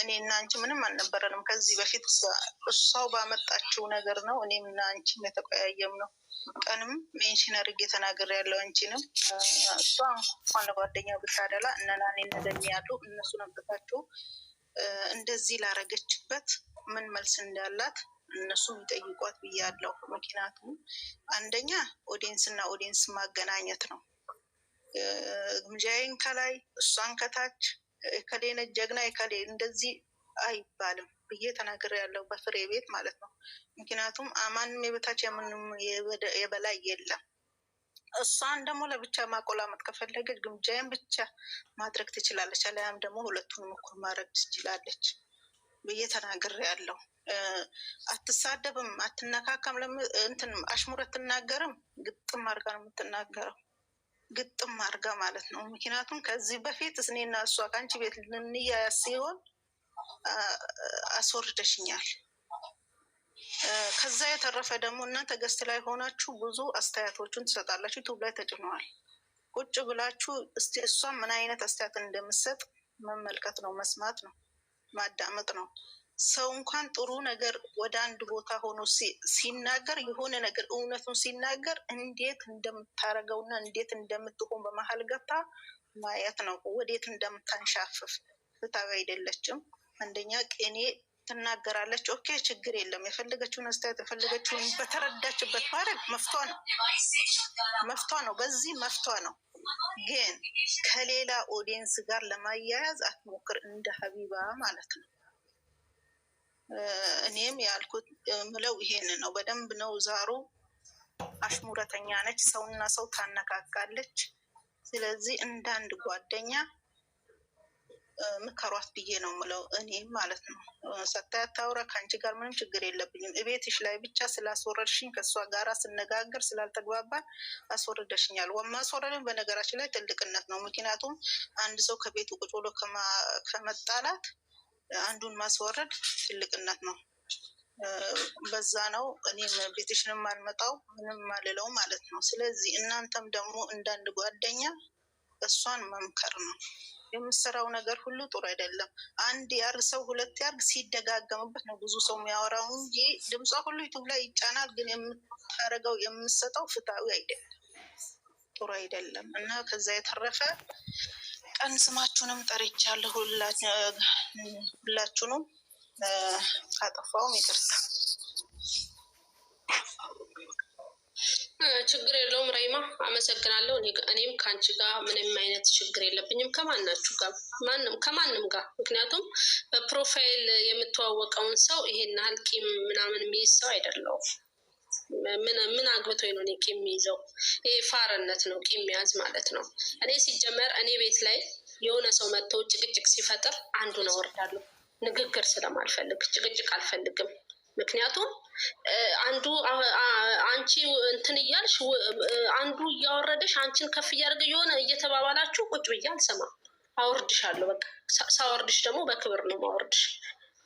እኔና አንቺ ምንም አልነበረንም ከዚህ በፊት እሷው ባመጣችው ነገር ነው እኔምና አንቺም የተቀያየም ነው። ቀንም ሜንሽን አድርጌ ተናገር ያለው አንቺንም እሷ እንኳን ለጓደኛ ብታደላ እነናኔ እንደሚያሉ እነሱን አምጥታችሁ እንደዚህ ላረገችበት ምን መልስ እንዳላት እነሱም ይጠይቋት ብያለሁ። ምክንያቱም አንደኛ ኦዲየንስ እና ኦዲየንስ ማገናኘት ነው። ግምጃዬን ከላይ እሷን ከታች ከሌነ ጀግና ከሌ እንደዚህ አይባልም ብዬ ተናግሬ ያለው በፍሬ ቤት ማለት ነው። ምክንያቱም ማንም የበታች የምንም የበላይ የለም። እሷን ደግሞ ለብቻ ማቆላመጥ ከፈለገች ግምጃዬን ብቻ ማድረግ ትችላለች፣ አለያም ደግሞ ሁለቱንም እኩል ማድረግ ትችላለች ብዬ ተናግሬ ያለው። አትሳደብም፣ አትነካከም፣ እንትን አሽሙር አትናገርም። ግጥም አድርጋ ነው የምትናገረው፣ ግጥም አድርጋ ማለት ነው። ምክንያቱም ከዚህ በፊት እኔና እሷ ከአንቺ ቤት ልንያያዝ ሲሆን አስወርደሽኛል። ከዛ የተረፈ ደግሞ እናንተ ገስት ላይ ሆናችሁ ብዙ አስተያየቶችን ትሰጣላችሁ። ዩቱብ ላይ ተጭነዋል። ቁጭ ብላችሁ እስቲ እሷ ምን አይነት አስተያየት እንደምትሰጥ መመልከት ነው፣ መስማት ነው፣ ማዳመጥ ነው። ሰው እንኳን ጥሩ ነገር ወደ አንድ ቦታ ሆኖ ሲናገር የሆነ ነገር እውነቱን ሲናገር እንዴት እንደምታረገውና እንዴት እንደምትሆን በመሀል ገብታ ማየት ነው። ወዴት እንደምታንሻፍፍ ፍትሃዊ አይደለችም። አንደኛ ቅኔ ትናገራለች። ኦኬ ችግር የለም። የፈለገችውን አስተያየት የፈለገችውን በተረዳችበት ማድረግ መፍቷ ነው። በዚህ መፍቷ ነው። ግን ከሌላ ኦዲየንስ ጋር ለማያያዝ አትሞክር፣ እንደ ሀቢባ ማለት ነው። እኔም ያልኩት ምለው ይሄን ነው። በደንብ ነው። ዛሩ አሽሙረተኛ ነች፣ ሰውና ሰው ታነካካለች። ስለዚህ እንዳንድ ጓደኛ ምከሯት ብዬ ነው ምለው እኔም ማለት ነው። ሰታይ አታውራ፣ ከአንቺ ጋር ምንም ችግር የለብኝም። እቤትሽ ላይ ብቻ ስላስወረድሽኝ ከእሷ ጋር ስነጋገር ስላልተግባባን አስወርደሽኛል። ማስወረድን በነገራችን ላይ ትልቅነት ነው። ምክንያቱም አንድ ሰው ከቤቱ ቁጭ ብሎ ከመጣላት አንዱን ማስወረድ ትልቅነት ነው። በዛ ነው እኔም ቤትሽንም አልመጣው ምንም አልለው ማለት ነው። ስለዚህ እናንተም ደግሞ እንዳንድ ጓደኛ እሷን መምከር ነው። የምሰራው ነገር ሁሉ ጥሩ አይደለም። አንድ ያርግ ሰው ሁለት ያርግ ሲደጋገምበት ነው ብዙ ሰው የሚያወራው እንጂ ድምጿ ሁሉ ዩቱብ ላይ ይጫናል። ግን የምታረገው የምሰጠው ፍትሃዊ አይደለም፣ ጥሩ አይደለም። እና ከዛ የተረፈ ቀን ስማችሁንም ጠርቻለሁ ሁላችሁንም። ካጠፋውም ይቅርታ። ችግር የለውም ራይማ፣ አመሰግናለሁ። እኔም ከአንቺ ጋር ምንም አይነት ችግር የለብኝም ከማናችሁ ጋር ከማንም ጋር። ምክንያቱም በፕሮፋይል የምተዋወቀውን ሰው ይሄን ያህል ቂም ምናምን የሚይዝ ሰው አይደለሁም። ምን አግብቶኝ ነው እኔ ቂም የሚይዘው? ይሄ ፋርነት ነው፣ ቂም መያዝ ማለት ነው። እኔ ሲጀመር እኔ ቤት ላይ የሆነ ሰው መጥቶ ጭቅጭቅ ሲፈጥር አንዱን አወርዳለሁ። ንግግር ስለማልፈልግ ጭቅጭቅ አልፈልግም። ምክንያቱም አንቺ እንትን እያልሽ አንዱ እያወረደሽ አንቺን ከፍ እያደረገ የሆነ እየተባባላችሁ ቁጭ ብዬ አልሰማም። አውርድሻለሁ። በቃ ሳወርድሽ ደግሞ በክብር ነው ማወርድሽ።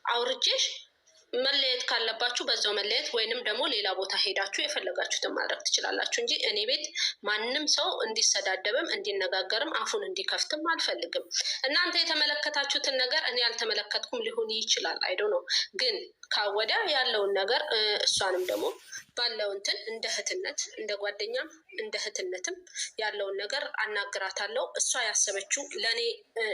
አውርጄሽ መለየት ካለባችሁ በዛው መለየት፣ ወይንም ደግሞ ሌላ ቦታ ሄዳችሁ የፈለጋችሁትን ማድረግ ትችላላችሁ እንጂ እኔ ቤት ማንም ሰው እንዲሰዳደብም እንዲነጋገርም አፉን እንዲከፍትም አልፈልግም። እናንተ የተመለከታችሁትን ነገር እኔ ያልተመለከትኩም ሊሆን ይችላል። አይዶ ነው። ግን ካወዲያ ያለውን ነገር እሷንም ደግሞ ባለው እንትን እንደ እህትነት እንደ ጓደኛም እንደ እህትነትም ያለውን ነገር አናግራታለሁ። እሷ ያሰበችው ለእኔ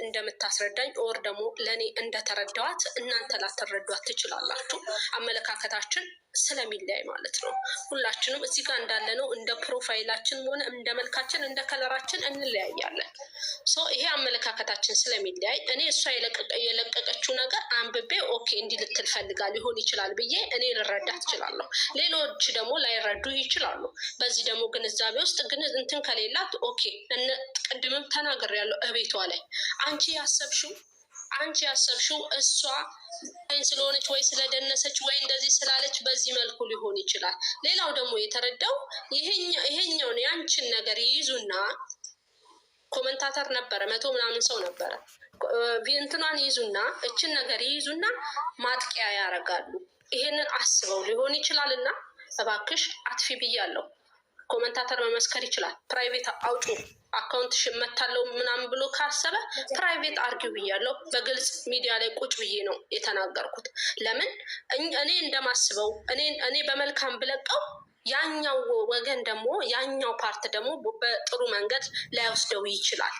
እንደምታስረዳኝ ኦር ደግሞ ለእኔ እንደተረዳዋት እናንተ ላትረዷት ትችላላችሁ። አመለካከታችን ስለሚለያይ ማለት ነው። ሁላችንም እዚህ ጋር እንዳለ ነው እንደ ፕሮፋይላችን ሆነ እንደ መልካችን እንደ ከለራችን እንለያያለን። ይሄ አመለካከታችን ስለሚለያይ እኔ እሷ የለቀቀችው ነገር አንብቤ ኦኬ እንዲህ ልትል ፈልጋ ሊሆን ይችላል ብዬ እኔ ልረዳ ትችላለሁ። ሌሎች ደግሞ ላይረዱ ይችላሉ። በዚህ ደግሞ ግንዛቤ ውስጥ ግን እንትን ከሌላት ኦኬ ቅድምም ተናግሬያለሁ እቤቷ ላይ አንቺ ያሰብሽው እሷ ስለሆነች ወይ ስለደነሰች ወይ እንደዚህ ስላለች በዚህ መልኩ ሊሆን ይችላል። ሌላው ደግሞ የተረዳው ይሄኛውን ያንቺን ነገር ይይዙና ኮመንታተር ነበረ 100 ምናምን ሰው ነበረ። እንትኗን ይይዙና እችን ነገር ይይዙና ማጥቂያ ያደርጋሉ። ይሄንን አስበው ሊሆን ይችላልና እባክሽ አጥፊ ብያለሁ። ኮመንታተር መመስከር ይችላል። ፕራይቬት አውጡ አካውንት ሽመታለው ምናምን ብሎ ካሰበ ፕራይቬት አርጊው ብያለሁ። በግልጽ ሚዲያ ላይ ቁጭ ብዬ ነው የተናገርኩት። ለምን እኔ እንደማስበው እኔ በመልካም ብለቀው ያኛው ወገን ደግሞ ያኛው ፓርት ደግሞ በጥሩ መንገድ ላይወስደው ይችላል።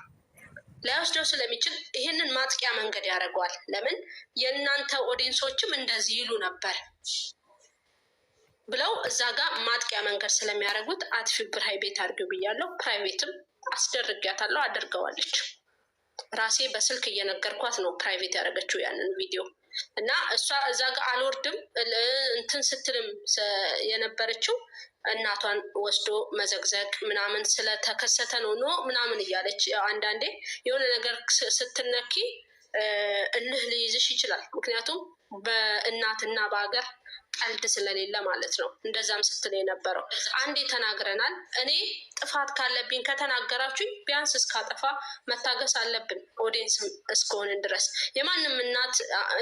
ላይወስደው ስለሚችል ይህንን ማጥቂያ መንገድ ያደርገዋል። ለምን የእናንተ ኦዲየንሶችም እንደዚህ ይሉ ነበር ብለው እዛ ጋር ማጥቂያ መንገድ ስለሚያደርጉት አጥፊው ፕራይቬት አድርጊው ብያለሁ። ፕራይቬትም አስደርጊያታለሁ፣ አድርገዋለች። ራሴ በስልክ እየነገርኳት ነው ፕራይቬት ያደረገችው ያንን ቪዲዮ እና እሷ እዛ ጋር አልወርድም እንትን ስትልም የነበረችው እናቷን ወስዶ መዘግዘግ ምናምን ስለተከሰተ ነው ምናምን እያለች አንዳንዴ የሆነ ነገር ስትነኪ እልህ ሊይዝሽ ይችላል። ምክንያቱም በእናትና በሀገር ቀልድ ስለሌለ ማለት ነው። እንደዛም ስትል የነበረው አንዴ ተናግረናል። እኔ ጥፋት ካለብኝ ከተናገራችሁኝ ቢያንስ እስካጠፋ መታገስ አለብን፣ ኦዲየንስም እስከሆንን ድረስ።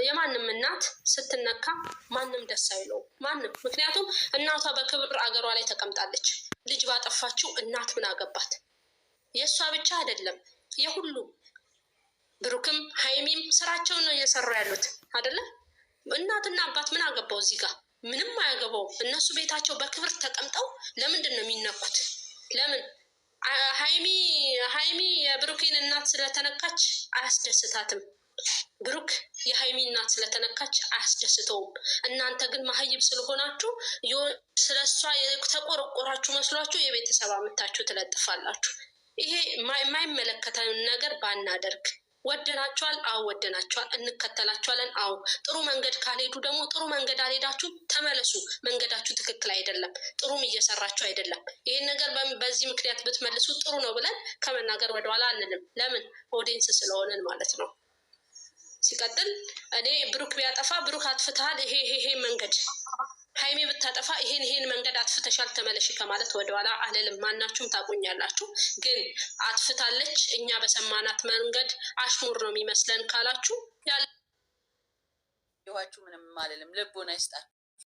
የማንም እናት ስትነካ ማንም ደስ አይለውም፣ ማንም። ምክንያቱም እናቷ በክብር አገሯ ላይ ተቀምጣለች። ልጅ ባጠፋችው እናት ምን አገባት? የእሷ ብቻ አይደለም የሁሉም። ብሩክም ሀይሚም ስራቸውን ነው እየሰሩ ያሉት አይደለም። እናትና አባት ምን አገባው? እዚህ ጋር ምንም አያገባው። እነሱ ቤታቸው በክብር ተቀምጠው ለምንድን ነው የሚነኩት? ለምን ሀይሚ የብሩኬን እናት ስለተነካች አያስደስታትም። ብሩክ የሀይሚ እናት ስለተነካች አያስደስተውም። እናንተ ግን መሀይብ ስለሆናችሁ ስለ እሷ የተቆረቆራችሁ መስሏችሁ የቤተሰብ አምታችሁ ትለጥፋላችሁ። ይሄ የማይመለከተን ነገር ባናደርግ። ወደናቸዋል? አዎ ወደናቸዋል። እንከተላቸዋለን? አዎ። ጥሩ መንገድ ካልሄዱ ደግሞ ጥሩ መንገድ አልሄዳችሁ ተመለሱ። መንገዳችሁ ትክክል አይደለም፣ ጥሩም እየሰራችሁ አይደለም። ይህን ነገር በዚህ ምክንያት ብትመልሱ ጥሩ ነው ብለን ከመናገር ወደኋላ አንልም። ለምን? ኦዲየንስ ስለሆነን ማለት ነው። ሲቀጥል እኔ ብሩክ ቢያጠፋ ብሩክ አጥፍተሃል፣ ይሄ መንገድ፣ ሀይሜ ብታጠፋ ይሄን መንገድ አጥፍተሻል ተመለሽ ከማለት ወደኋላ አልልም። ማናችሁም ታቁኛላችሁ። ግን አጥፍታለች እኛ በሰማናት መንገድ አሽሙር ነው የሚመስለን ካላችሁ ያለ ምንም አልልም። ልቦና ይስጣል።